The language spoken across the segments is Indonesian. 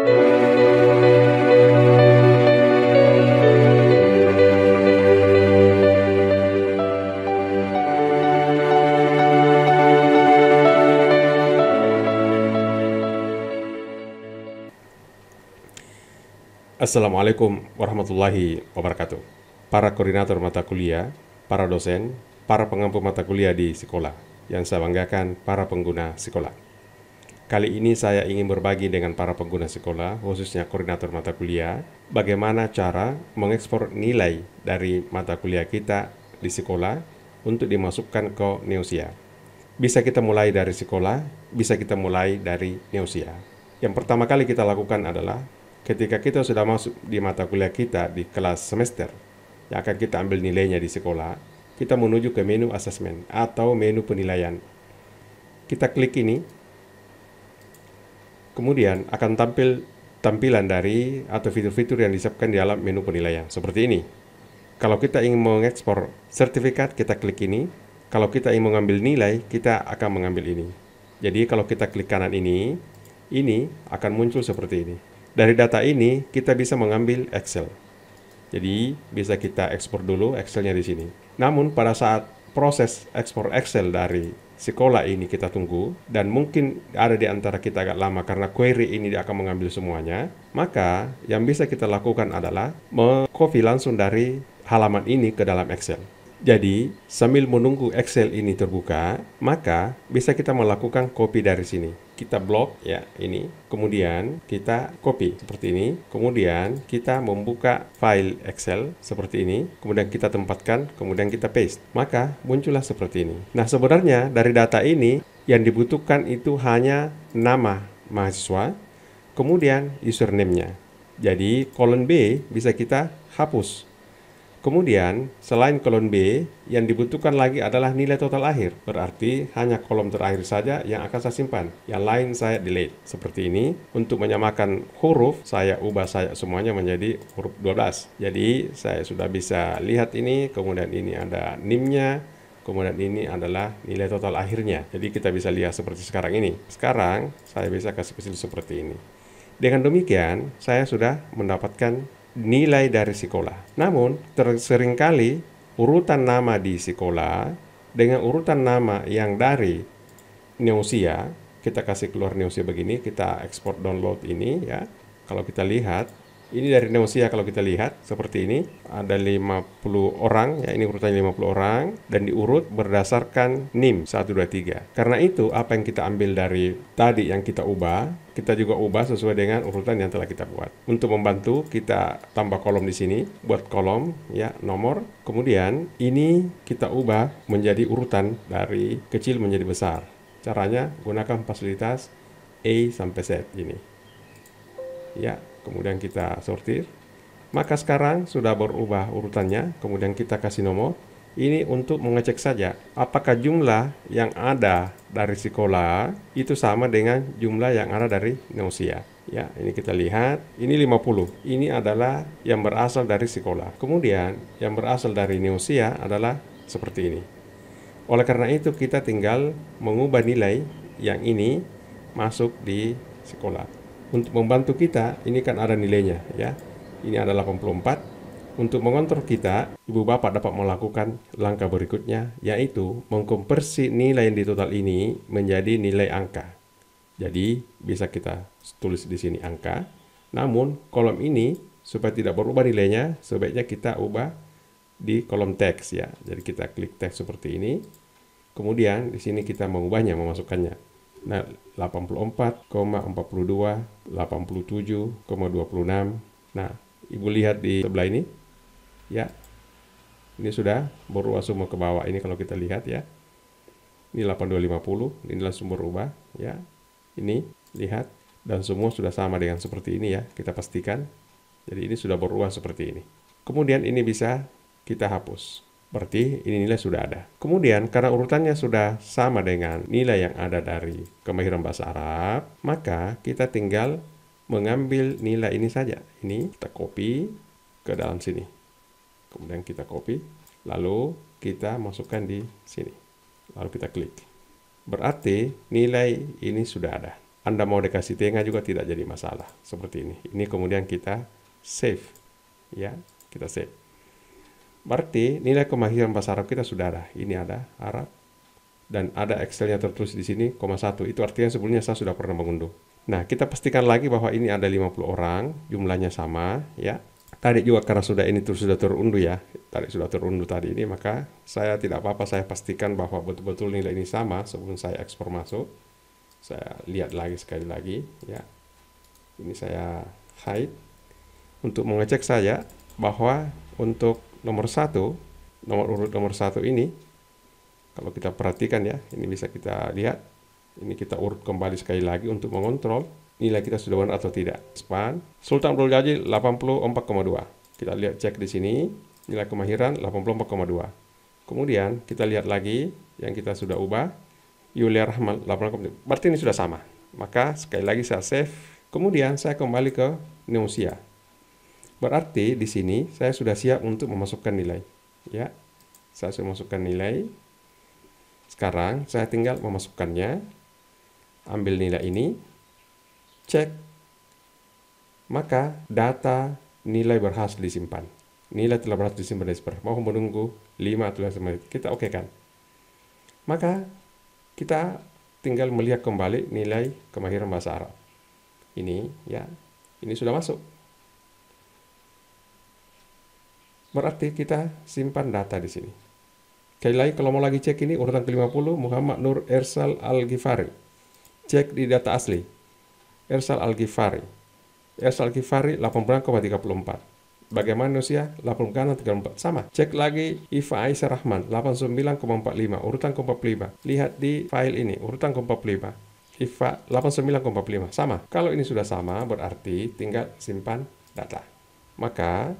Assalamualaikum warahmatullahi wabarakatuh. Para koordinator mata kuliah, para dosen, para pengampu mata kuliah di sekolah, yang saya banggakan para pengguna sekolah. Kali ini saya ingin berbagi dengan para pengguna sekolah, khususnya koordinator mata kuliah, bagaimana cara mengekspor nilai dari mata kuliah kita di sekolah untuk dimasukkan ke Neosia. Bisa kita mulai dari sekolah, bisa kita mulai dari Neosia. Yang pertama kali kita lakukan adalah ketika kita sudah masuk di mata kuliah kita di kelas semester yang akan kita ambil nilainya di sekolah, kita menuju ke menu asesmen atau menu penilaian. Kita klik ini, kemudian akan tampil tampilan dari atau fitur-fitur yang disiapkan di dalam menu penilaian seperti ini. Kalau kita ingin mengekspor sertifikat, kita klik ini. Kalau kita ingin mengambil nilai, kita akan mengambil ini. Jadi kalau kita klik kanan ini akan muncul seperti ini. Dari data ini, kita bisa mengambil Excel. Jadi, bisa kita ekspor dulu Excelnya di sini. Namun, pada saat proses ekspor Excel dari sekolah ini kita tunggu, dan mungkin ada di antara kita agak lama karena query ini dia akan mengambil semuanya, maka yang bisa kita lakukan adalah meng-copy langsung dari halaman ini ke dalam Excel. Jadi, sambil menunggu Excel ini terbuka, maka bisa kita melakukan copy dari sini. Kita blok ya ini, kemudian kita copy seperti ini, kemudian kita membuka file Excel seperti ini, kemudian kita tempatkan, kemudian kita paste. Maka muncullah seperti ini. Nah, sebenarnya dari data ini yang dibutuhkan itu hanya nama mahasiswa, kemudian username-nya. Jadi, kolom B bisa kita hapus. Kemudian, selain kolom B, yang dibutuhkan lagi adalah nilai total akhir. Berarti hanya kolom terakhir saja yang akan saya simpan. Yang lain saya delete. Seperti ini. Untuk menyamakan huruf, saya ubah semuanya menjadi huruf 12. Jadi, saya sudah bisa lihat ini. Kemudian ini ada NIM-nya. Kemudian ini adalah nilai total akhirnya. Jadi, kita bisa lihat seperti sekarang ini. Sekarang, saya bisa kasih kecil seperti ini. Dengan demikian, saya sudah mendapatkan nilai dari sekolah. Namun, seringkali urutan nama di sekolah dengan urutan nama yang dari Neosia, kita kasih keluar Neosia begini, kita ekspor download ini ya. Kalau kita lihat, ini dari Neosia kalau kita lihat seperti ini, ada 50 orang, ya ini urutannya 50 orang, dan diurut berdasarkan NIM 123. Karena itu, apa yang kita ambil dari tadi yang kita ubah, kita juga ubah sesuai dengan urutan yang telah kita buat. Untuk membantu, kita tambah kolom di sini, buat kolom, ya nomor. Kemudian, ini kita ubah menjadi urutan dari kecil menjadi besar. Caranya, gunakan fasilitas A sampai Z ini. Ya, kemudian kita sortir. Maka sekarang sudah berubah urutannya, kemudian kita kasih nomor. Ini untuk mengecek saja apakah jumlah yang ada dari sekolah itu sama dengan jumlah yang ada dari Neosia. Ya, ini kita lihat, ini 50. Ini adalah yang berasal dari sekolah. Kemudian yang berasal dari Neosia adalah seperti ini. Oleh karena itu kita tinggal mengubah nilai yang ini masuk di sekolah. Untuk membantu kita, ini kan ada nilainya ya. Ini adalah 84. Untuk mengontrol kita, ibu bapak dapat melakukan langkah berikutnya, yaitu mengkonversi nilai yang di total ini menjadi nilai angka. Jadi bisa kita tulis di sini angka. Namun kolom ini supaya tidak berubah nilainya, sebaiknya kita ubah di kolom teks ya. Jadi kita klik teks seperti ini. Kemudian di sini kita mengubahnya, memasukkannya. Nah, 84,42, 87,26. Nah, ibu lihat di sebelah ini. Ya, ini sudah berubah semua ke bawah. Ini kalau kita lihat ya, ini 8250, inilah sumber ubah ya. Ini lihat, dan semua sudah sama dengan seperti ini ya. Kita pastikan. Jadi ini sudah berubah seperti ini. Kemudian ini bisa kita hapus. Berarti ini nilai sudah ada. Kemudian karena urutannya sudah sama dengan nilai yang ada dari kemahiran bahasa Arab, maka kita tinggal mengambil nilai ini saja. Ini kita copy ke dalam sini. Kemudian kita copy, lalu kita masukkan di sini. Lalu kita klik. Berarti nilai ini sudah ada. Anda mau dikasih tengah juga tidak jadi masalah. Seperti ini. Ini kemudian kita save. Ya, kita save. Berarti nilai kemahiran bahasa Arab kita sudah ada. Ini ada Arab. Dan ada Excelnya tertulis di sini, 1. Itu artinya sebelumnya saya sudah pernah mengunduh. Nah, kita pastikan lagi bahwa ini ada 50 orang. Jumlahnya sama. Ya. Tadi juga karena sudah terunduh ya. Tadi sudah terunduh tadi ini. Maka saya tidak apa-apa. Saya pastikan bahwa betul-betul nilai ini sama sebelum saya ekspor masuk. Saya lihat lagi sekali lagi. Ya. Ini saya hide. Untuk mengecek saya bahwa untuk nomor urut nomor 1 ini, kalau kita perhatikan ya, ini bisa kita lihat. Ini kita urut kembali sekali lagi untuk mengontrol nilai kita sudah benar atau tidak. Span Sultan Abdul Jajil 84,2. Kita lihat cek di sini nilai kemahiran 84,2. Kemudian kita lihat lagi yang kita sudah ubah Yulia Rahman 8,2. Berarti ini sudah sama. Maka sekali lagi saya save. Kemudian saya kembali ke Neusia. Berarti di sini saya sudah siap untuk memasukkan nilai. Ya, saya sudah masukkan nilai. Sekarang saya tinggal memasukkannya. Ambil nilai ini, cek. Maka data nilai berhasil disimpan. Nilai telah berhasil disimpan di spread. Mau menunggu 5 atau 5 menit. Kita oke kan? Maka kita tinggal melihat kembali nilai kemahiran bahasa Arab. Ini ya, ini sudah masuk. Berarti kita simpan data di sini. Sekali lagi kalau mau lagi cek ini urutan ke-50 Muhammad Nur Ersal Al-Ghifari. Cek di data asli. Ersal Al-Ghifari. Ersal Al-Ghifari 89,34. Bagaimana usia? 86,34. Sama. Cek lagi Ifa Aisyah Rahman 89,45. Urutan ke-45. Lihat di file ini. Urutan ke-45. Ifa 89,45. Sama. Kalau ini sudah sama berarti tinggal simpan data. Maka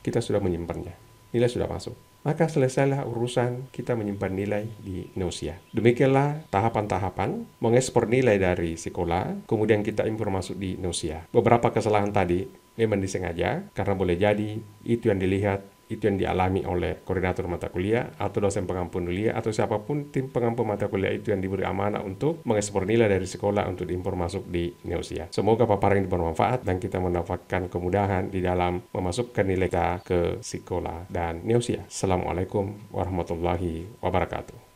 kita sudah menyimpannya. Nilai sudah masuk. Maka selesailah urusan kita menyimpan nilai di Neusia. Demikianlah tahapan-tahapan mengekspor nilai dari sekolah, kemudian kita impor masuk di Neusia. Beberapa kesalahan tadi memang disengaja, karena boleh jadi itu yang dilihat, itu yang dialami oleh koordinator mata kuliah, atau dosen pengampu kuliah, atau siapapun tim pengampu mata kuliah itu yang diberi amanah untuk mengekspor nilai dari sekolah untuk diimpor masuk di Neusia. Semoga paparan ini bermanfaat dan kita mendapatkan kemudahan di dalam memasukkan nilai kita ke sekolah dan Neusia. Assalamualaikum warahmatullahi wabarakatuh.